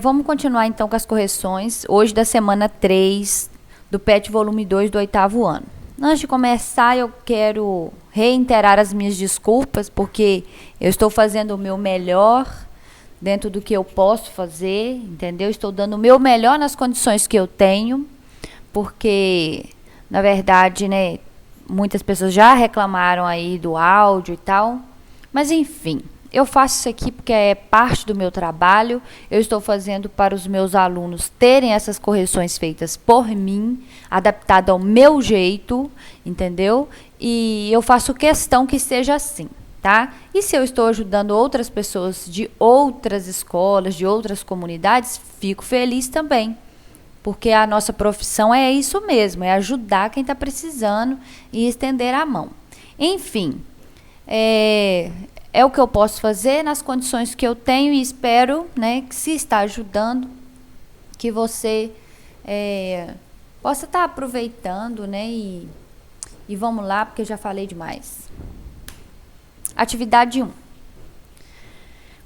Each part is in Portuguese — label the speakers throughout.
Speaker 1: Vamos continuar então com as correções, hoje da semana 3 do PET volume 2 do 8º ano. Antes de começar, eu quero reiterar as minhas desculpas, porque eu estou fazendo o meu melhor dentro do que eu posso fazer, entendeu? Estou dando o meu melhor nas condições que eu tenho, porque, na verdade, né, muitas pessoas já reclamaram aí do áudio e tal, mas enfim, eu faço isso aqui porque é parte do meu trabalho, eu estou fazendo para os meus alunos terem essas correções feitas por mim, adaptado ao meu jeito, entendeu? E eu faço questão que seja assim, tá? E se eu estou ajudando outras pessoas de outras escolas, de outras comunidades, fico feliz também. Porque a nossa profissão é isso mesmo, é ajudar quem está precisando e estender a mão. Enfim, é o que eu posso fazer nas condições que eu tenho e espero, né, que se está ajudando, que você possa estar aproveitando, né, e vamos lá, porque eu já falei demais. Atividade 1.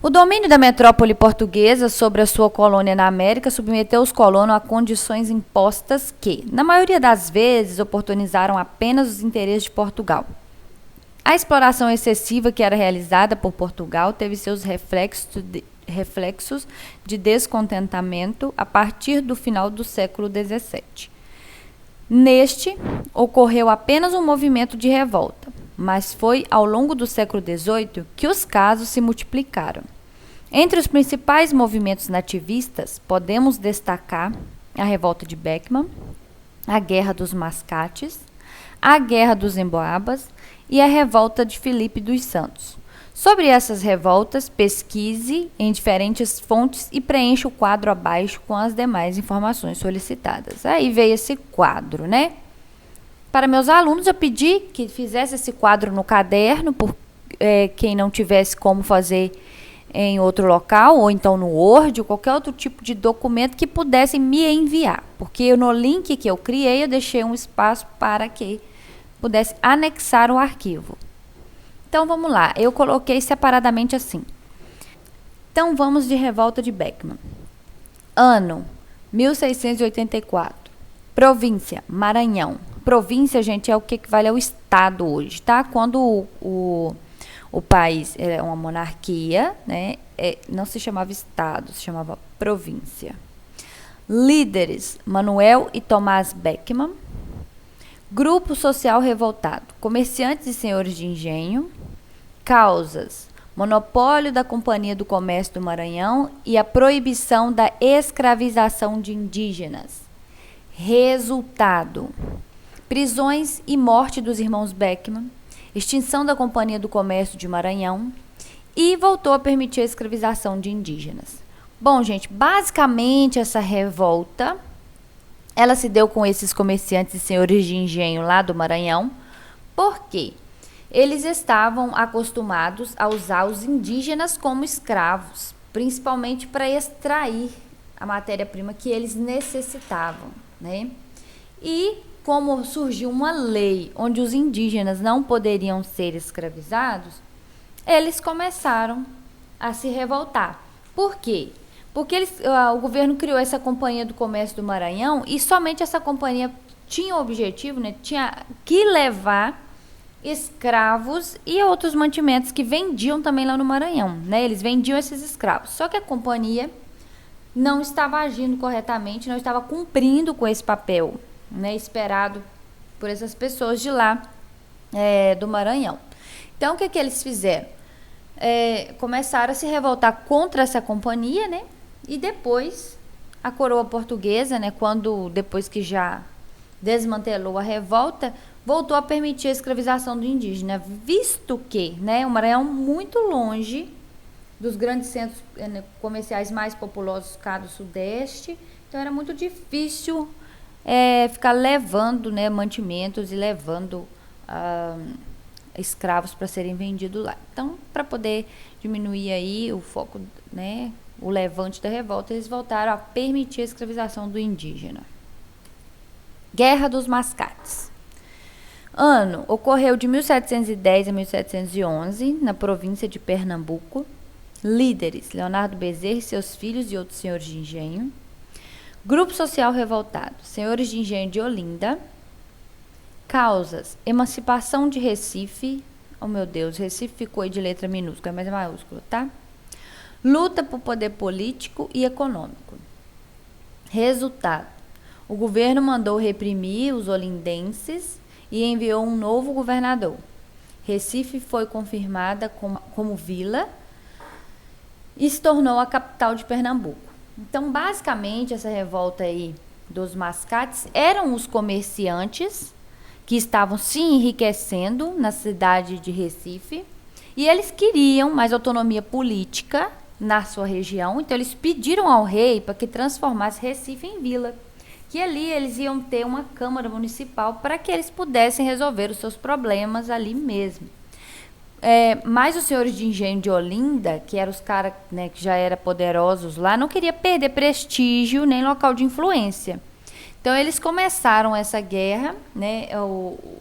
Speaker 1: O domínio da metrópole portuguesa sobre a sua colônia na América submeteu os colonos a condições impostas que, na maioria das vezes, oportunizaram apenas os interesses de Portugal. A exploração excessiva que era realizada por Portugal teve seus reflexos de descontentamento a partir do final do século XVII. Neste, ocorreu apenas um movimento de revolta, mas foi ao longo do século XVIII que os casos se multiplicaram. Entre os principais movimentos nativistas, podemos destacar a Revolta de Beckman, a Guerra dos Mascates, a Guerra dos Emboabas e a Revolta de Filipe dos Santos. Sobre essas revoltas, pesquise em diferentes fontes e preencha o quadro abaixo com as demais informações solicitadas. Aí veio esse quadro, né? Para meus alunos, eu pedi que fizesse esse quadro no caderno, por quem não tivesse como fazer em outro local, ou então no Word, ou qualquer outro tipo de documento que pudessem me enviar. Porque no link que eu criei, eu deixei um espaço para que pudesse anexar o arquivo. Então, vamos lá. Eu coloquei separadamente assim. Então, vamos de Revolta de Beckman. Ano, 1684. Província, Maranhão. Província, gente, é o que equivale ao estado hoje, tá? Quando o país é uma monarquia, né? Não se chamava estado, se chamava província. Líderes, Manuel e Tomás Beckman. Grupo social revoltado, comerciantes e senhores de engenho. Causas, monopólio da Companhia do Comércio do Maranhão e a proibição da escravização de indígenas. Resultado, prisões e morte dos irmãos Beckman, extinção da Companhia do Comércio de Maranhão e voltou a permitir a escravização de indígenas. Bom, gente, basicamente essa revolta, ela se deu com esses comerciantes e senhores de engenho lá do Maranhão, porque eles estavam acostumados a usar os indígenas como escravos, principalmente para extrair a matéria-prima que eles necessitavam, né? E como surgiu uma lei onde os indígenas não poderiam ser escravizados, eles começaram a se revoltar. Por quê? Porque o governo criou essa Companhia do Comércio do Maranhão e somente essa companhia tinha o objetivo, né, tinha que levar escravos e outros mantimentos que vendiam também lá no Maranhão, né? Eles vendiam esses escravos. Só que a companhia não estava agindo corretamente, não estava cumprindo com esse papel, né, esperado por essas pessoas de lá, do Maranhão. Então, o que eles fizeram? Começaram a se revoltar contra essa companhia, né? E depois a coroa portuguesa, né, depois que já desmantelou a revolta, voltou a permitir a escravização do indígena, visto que, né, o Maranhão muito longe dos grandes centros comerciais mais populosos cá do Sudeste, então era muito difícil ficar levando, né, mantimentos e levando escravos para serem vendidos lá. Então, para poder diminuir aí o foco, né, o levante da revolta, eles voltaram a permitir a escravização do indígena. Guerra dos Mascates. Ocorreu de 1710 a 1711, na província de Pernambuco. Líderes: Leonardo Bezerra e seus filhos e outros senhores de engenho. Grupo social revoltado: senhores de engenho de Olinda. Causas: emancipação de Recife. Oh, meu Deus, Recife ficou aí de letra minúscula, mas é maiúsculo, tá? Luta por poder político e econômico. Resultado: o governo mandou reprimir os olindenses e enviou um novo governador. Recife foi confirmada como vila e se tornou a capital de Pernambuco. Então, basicamente, essa revolta aí dos mascates eram os comerciantes que estavam se enriquecendo na cidade de Recife e eles queriam mais autonomia política na sua região, então eles pediram ao rei para que transformasse Recife em vila, que ali eles iam ter uma câmara municipal para que eles pudessem resolver os seus problemas ali mesmo. Mas os senhores de engenho de Olinda, que eram os caras, né, que já eram poderosos lá, não queria perder prestígio nem local de influência. Então eles começaram essa guerra, né,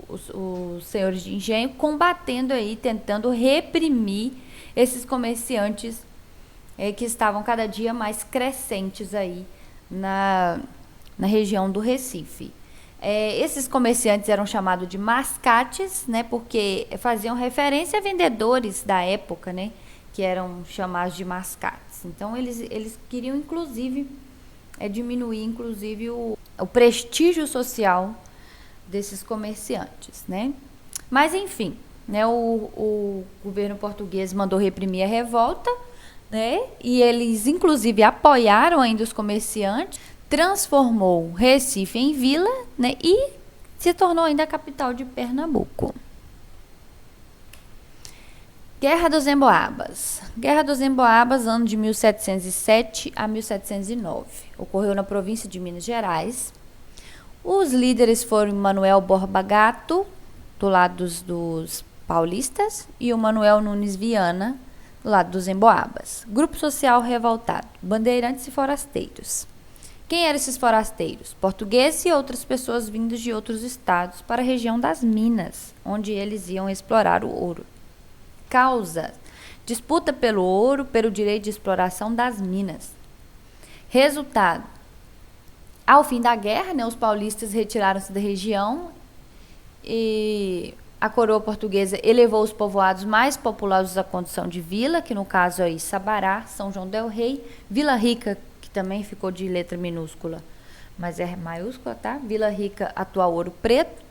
Speaker 1: os senhores de engenho, combatendo aí, tentando reprimir esses comerciantes que estavam cada dia mais crescentes aí na região do Recife. Esses comerciantes eram chamados de mascates, né, porque faziam referência a vendedores da época, né, que eram chamados de mascates. Então eles queriam inclusive diminuir inclusive o prestígio social desses comerciantes, né? Mas enfim, né, o governo português mandou reprimir a revolta, né? E eles inclusive apoiaram ainda os comerciantes, transformou Recife em vila, né? E se tornou ainda a capital de Pernambuco. Guerra dos Emboabas. Guerra dos Emboabas, ano de 1707 a 1709. Ocorreu na província de Minas Gerais. Os líderes foram Manuel Borba Gato, do lado dos paulistas, e o Manuel Nunes Viana, do lado dos Emboabas. Grupo social revoltado: bandeirantes e forasteiros. Quem eram esses forasteiros? Portugueses e outras pessoas vindas de outros estados para a região das Minas, onde eles iam explorar o ouro. Causa: disputa pelo ouro, pelo direito de exploração das minas. Resultado: ao fim da guerra, né, os paulistas retiraram-se da região e a coroa portuguesa elevou os povoados mais populosos à condição de vila, que no caso aí Sabará, São João del Rei, Vila Rica, que também ficou de letra minúscula, mas é maiúscula, tá? Vila Rica, atual Ouro Preto,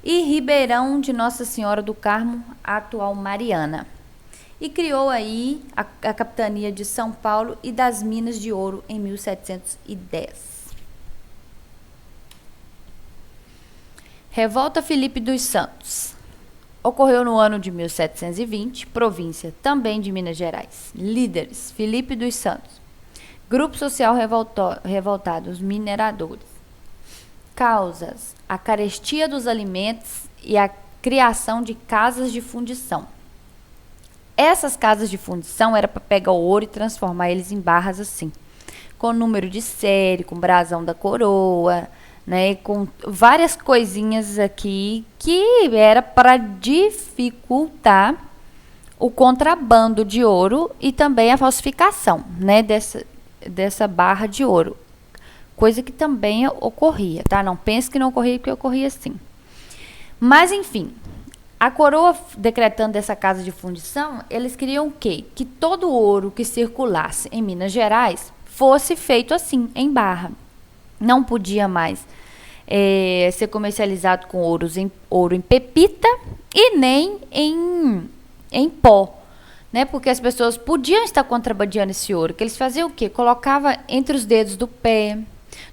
Speaker 1: e Ribeirão de Nossa Senhora do Carmo, atual Mariana. E criou aí a capitania de São Paulo e das Minas de Ouro em 1710. Revolta Filipe dos Santos. Ocorreu no ano de 1720, província também de Minas Gerais. Líderes: Filipe dos Santos. Grupo social revoltado: os mineradores. Causas: a carestia dos alimentos e a criação de casas de fundição. Essas casas de fundição era para pegar o ouro e transformar eles em barras assim, com número de série, com brasão da coroa, né, com várias coisinhas aqui que era para dificultar o contrabando de ouro e também a falsificação, né, dessa barra de ouro. Coisa que também ocorria, tá? Não pense que não ocorria, porque ocorria sim. Mas, enfim, a coroa decretando essa casa de fundição, eles queriam o quê? Que todo o ouro que circulasse em Minas Gerais fosse feito assim, em barra. Não podia mais ser comercializado com ouro em pepita e nem em pó, né? Porque as pessoas podiam estar contrabandeando esse ouro. Que eles faziam o quê? Colocava entre os dedos do pé,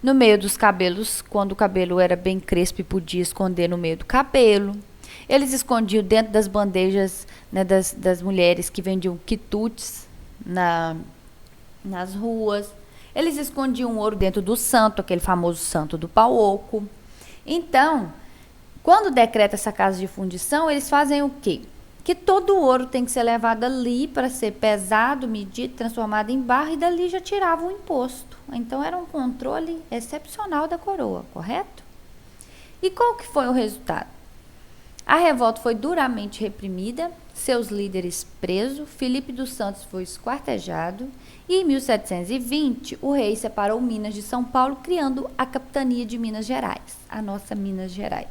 Speaker 1: no meio dos cabelos, quando o cabelo era bem crespo e podia esconder no meio do cabelo. Eles escondiam dentro das bandejas, né, das mulheres que vendiam quitutes nas ruas. Eles escondiam ouro dentro do santo, aquele famoso santo do pau oco. Então, quando decreta essa casa de fundição, eles fazem o quê? Que todo o ouro tem que ser levado ali para ser pesado, medido, transformado em barra, e dali já tirava o imposto. Então era um controle excepcional da coroa, correto? E qual que foi o resultado? A revolta foi duramente reprimida, seus líderes presos, Felipe dos Santos foi esquartejado e em 1720 o rei separou Minas de São Paulo, criando a capitania de Minas Gerais, a nossa Minas Gerais.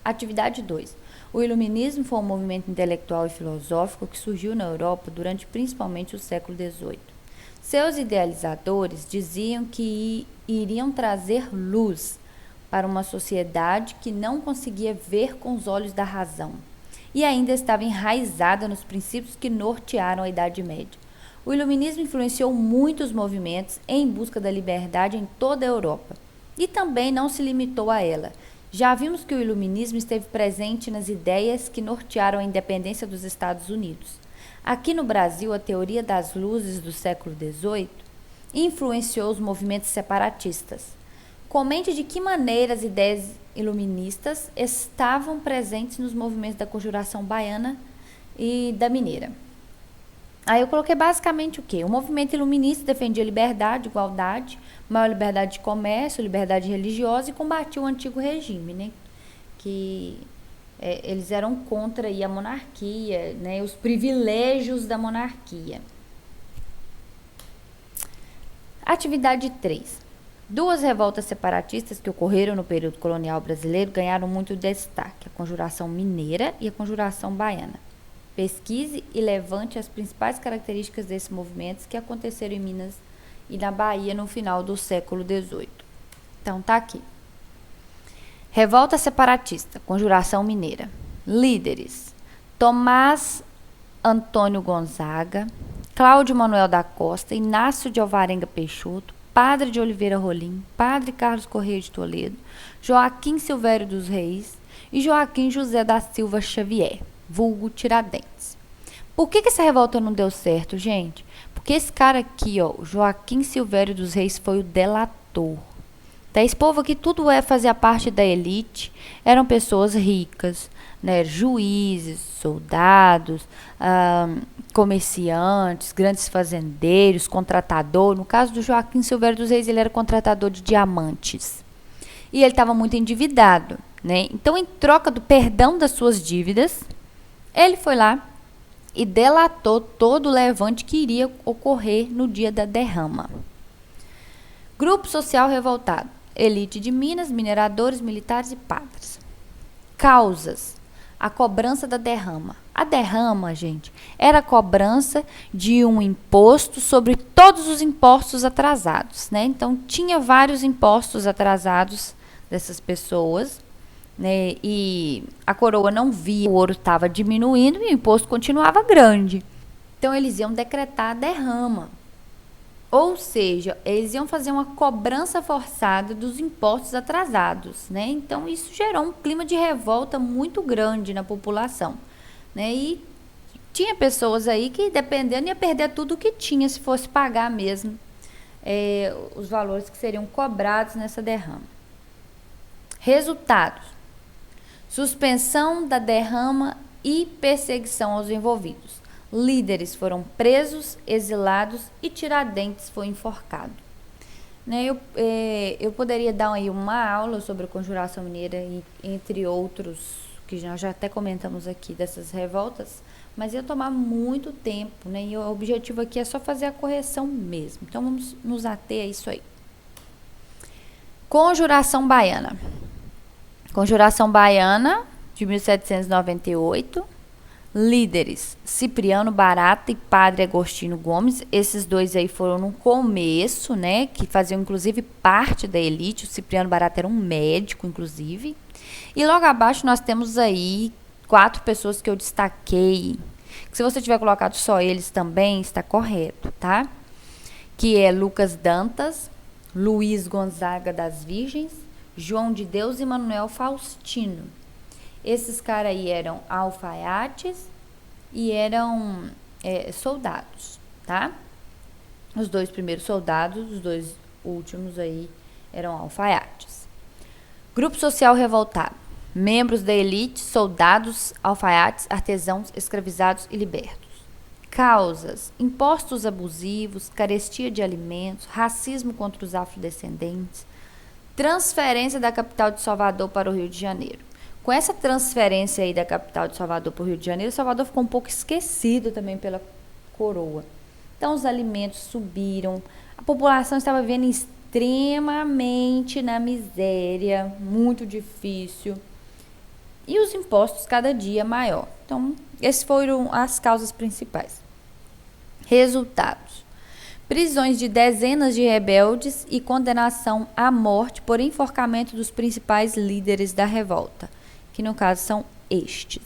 Speaker 1: Atividade 2. O Iluminismo foi um movimento intelectual e filosófico que surgiu na Europa durante principalmente o século XVIII. Seus idealizadores diziam que iriam trazer luz para uma sociedade que não conseguia ver com os olhos da razão e ainda estava enraizada nos princípios que nortearam a Idade Média. O Iluminismo influenciou muitos movimentos em busca da liberdade em toda a Europa e também não se limitou a ela. Já vimos que o Iluminismo esteve presente nas ideias que nortearam a independência dos Estados Unidos. Aqui no Brasil, a teoria das luzes do século XVIII influenciou os movimentos separatistas. Comente de que maneira as ideias iluministas estavam presentes nos movimentos da Conjuração Baiana e da Mineira. Aí eu coloquei basicamente o quê? O movimento iluminista defendia liberdade, igualdade, maior liberdade de comércio, liberdade religiosa e combatia o antigo regime, né? Que eles eram contra aí, a monarquia, né? Os privilégios da monarquia. Atividade 3. Duas revoltas separatistas que ocorreram no período colonial brasileiro ganharam muito destaque, a Conjuração Mineira e a Conjuração Baiana. Pesquise e levante as principais características desses movimentos que aconteceram em Minas e na Bahia no final do século XVIII. Então, tá aqui. Revolta separatista, Conjuração Mineira. Líderes: Tomás Antônio Gonzaga, Cláudio Manuel da Costa, Inácio de Alvarenga Peixoto, Padre de Oliveira Rolim, Padre Carlos Correia de Toledo, Joaquim Silvério dos Reis e Joaquim José da Silva Xavier, vulgo Tiradentes. Por que essa revolta não deu certo, gente? Porque esse cara aqui, ó, Joaquim Silvério dos Reis, foi o delator. Tá? Esse povo aqui tudo fazia parte da elite, eram pessoas ricas, né? Juízes, soldados, comerciantes, grandes fazendeiros, contratador. No caso do Joaquim Silvério dos Reis, ele era contratador de diamantes. E ele estava muito endividado, né? Então, em troca do perdão das suas dívidas, ele foi lá e delatou todo o levante que iria ocorrer no dia da derrama. Grupo social revoltado: elite de Minas, mineradores, militares e padres. Causas: a cobrança da derrama. A derrama, gente, era a cobrança de um imposto sobre todos os impostos atrasados, né? Então, tinha vários impostos atrasados dessas pessoas, né? E a coroa não via, o ouro estava diminuindo e o imposto continuava grande. Então, eles iam decretar a derrama. Ou seja, eles iam fazer uma cobrança forçada dos impostos atrasados, né? Então, isso gerou um clima de revolta muito grande na população, né? E tinha pessoas aí que, dependendo, ia perder tudo o que tinha se fosse pagar mesmo os valores que seriam cobrados nessa derrama. Resultados: suspensão da derrama e perseguição aos envolvidos. Líderes foram presos, exilados e Tiradentes foi enforcado. Né, eu poderia dar aí uma aula sobre a Conjuração Mineira, e, entre outros, que nós já até comentamos aqui dessas revoltas, mas ia tomar muito tempo, né, e o objetivo aqui é só fazer a correção mesmo. Então, vamos nos ater a isso aí. Conjuração Baiana. Conjuração Baiana, de 1798. Líderes: Cipriano Barata e Padre Agostinho Gomes. Esses dois aí foram no começo, né, que faziam inclusive parte da elite. O Cipriano Barata era um médico, inclusive. E logo abaixo nós temos aí 4 pessoas que eu destaquei, que se você tiver colocado só eles também está correto, tá? Que é Lucas Dantas, Luiz Gonzaga das Virgens, João de Deus e Manuel Faustino. Esses caras aí eram alfaiates e eram soldados, tá? Os 2 primeiros soldados, os 2 últimos aí eram alfaiates. Grupo social revoltado: membros da elite, soldados, alfaiates, artesãos, escravizados e libertos. Causas: impostos abusivos, carestia de alimentos, racismo contra os afrodescendentes, transferência da capital de Salvador para o Rio de Janeiro. Com essa transferência aí da capital de Salvador para o Rio de Janeiro, Salvador ficou um pouco esquecido também pela coroa. Então os alimentos subiram, a população estava vivendo extremamente na miséria, muito difícil, e os impostos cada dia maior. Então, essas foram as causas principais. Resultados: prisões de dezenas de rebeldes e condenação à morte por enforcamento dos principais líderes da revolta, que no caso são estes.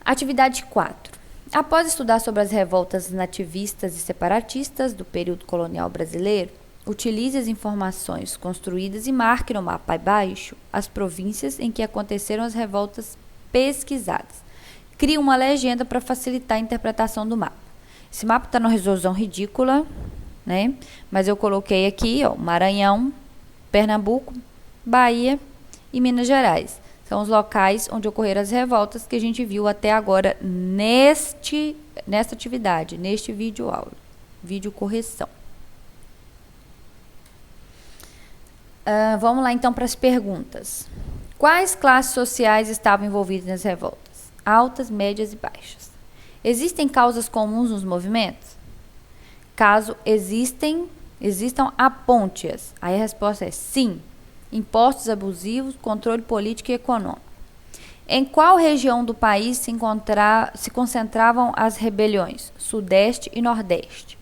Speaker 1: Atividade 4. Após estudar sobre as revoltas nativistas e separatistas do período colonial brasileiro, utilize as informações construídas e marque no mapa abaixo as províncias em que aconteceram as revoltas pesquisadas. Crie uma legenda para facilitar a interpretação do mapa. Esse mapa está numa resolução ridícula, né? Mas eu coloquei aqui, ó, Maranhão, Pernambuco, Bahia e Minas Gerais. São os locais onde ocorreram as revoltas que a gente viu até agora nesta atividade, neste vídeo aula, vídeo correção. Vamos lá então para as perguntas. Quais classes sociais estavam envolvidas nas revoltas? Altas, médias e baixas. Existem causas comuns nos movimentos? Caso existam, aponte-as. Aí a resposta é sim. Impostos abusivos, controle político e econômico. Em qual região do país se concentravam as rebeliões? Sudeste e Nordeste.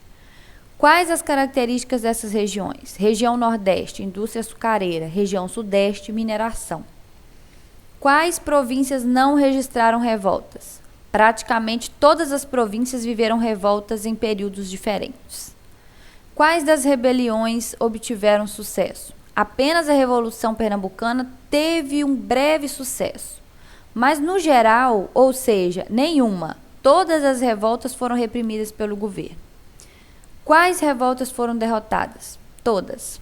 Speaker 1: Quais as características dessas regiões? Região Nordeste, indústria açucareira. Região Sudeste, mineração. Quais províncias não registraram revoltas? Praticamente todas as províncias viveram revoltas em períodos diferentes. Quais das rebeliões obtiveram sucesso? Apenas a Revolução Pernambucana teve um breve sucesso. Mas no geral, ou seja, nenhuma, todas as revoltas foram reprimidas pelo governo. Quais revoltas foram derrotadas? Todas.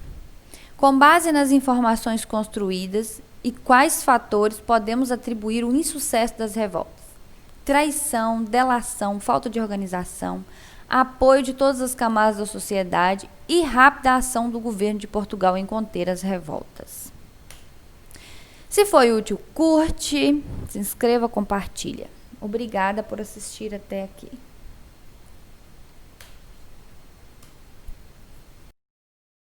Speaker 1: Com base nas informações construídas, e quais fatores podemos atribuir o insucesso das revoltas? Traição, delação, falta de organização, apoio de todas as camadas da sociedade e rápida ação do governo de Portugal em conter as revoltas. Se foi útil, curte, se inscreva, compartilha. Obrigada por assistir até aqui.